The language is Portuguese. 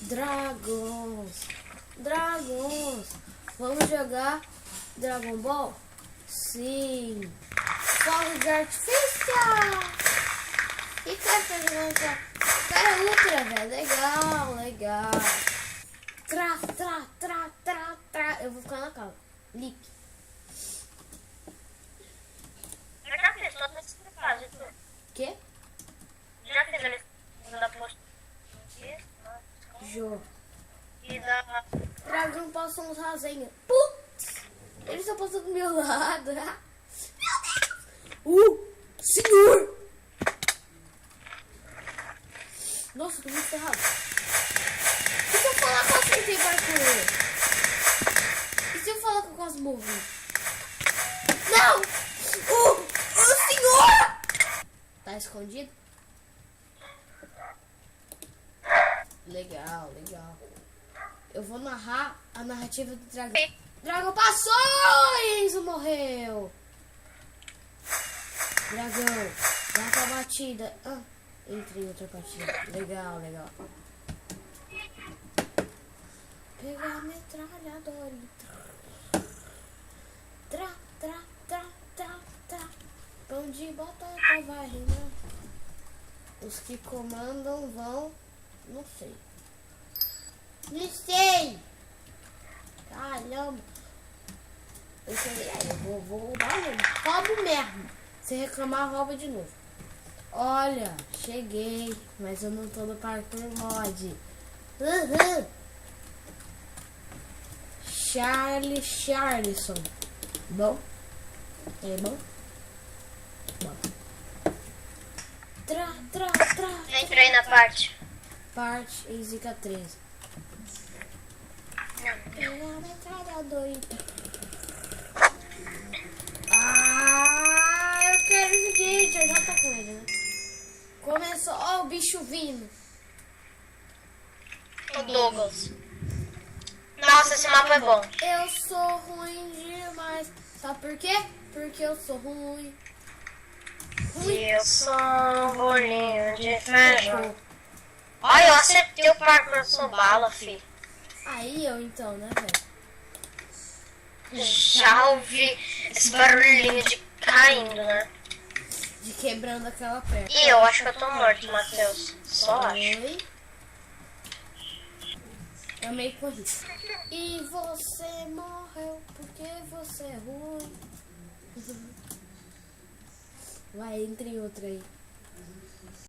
Dragões. Dragões. Vamos jogar Dragon Ball? Sim. Fogos de artifício. E cara tá jogando cara? Cara ultra, velho. Legal, legal. Tra. Eu vou ficar na calma. Lip. Eu já fiz todas essas fases. Quê? Já fiz a lição da postura. Jô. E da... Dragão passou uns rasenhos. Putz! Ele só passou do meu lado. Meu Deus! Senhor! Nossa, tô muito ferrado. E se eu falar que eu acertei parkour? E se eu falar que eu quase morri? Não! O senhor! Tá escondido? Legal, legal. Eu vou narrar a narrativa do dragão. Dragão passou e Enzo morreu. Dragão, dá pra batida. Entrei em outra partida. Legal, legal. Pegar a metralhadora e tra. Pão de batata vai rimar. Os que comandam vão... Não sei. Não sei. Caramba. Eu sei. Eu vou roubar mesmo. Roubo mesmo. Se reclamar, rouba de novo. Olha, cheguei. Mas eu não tô no parkour mod. Charlison. Bom? É bom? Bom. Tra. Entrei na parte. Parte em Zika 13. Eu quero esse vídeo. Eu já tô com ele, né? Começou. Ó, o bicho vindo. O Douglas. Nossa, esse mapa é bom. Eu sou ruim demais. Sabe por quê? Porque eu sou ruim. Eu sou um bolinho de feijão. Olha, eu acertei o parkour, eu sou bala, fi. Aí eu então, né, velho? Já ouvi esse barulhinho de caindo, né? De quebrando aquela perna. E eu acho que eu tô morto, Matheus. Só acho. Oi? Eu meio corri. E você morreu porque você é ruim. Vai, entre em outra aí.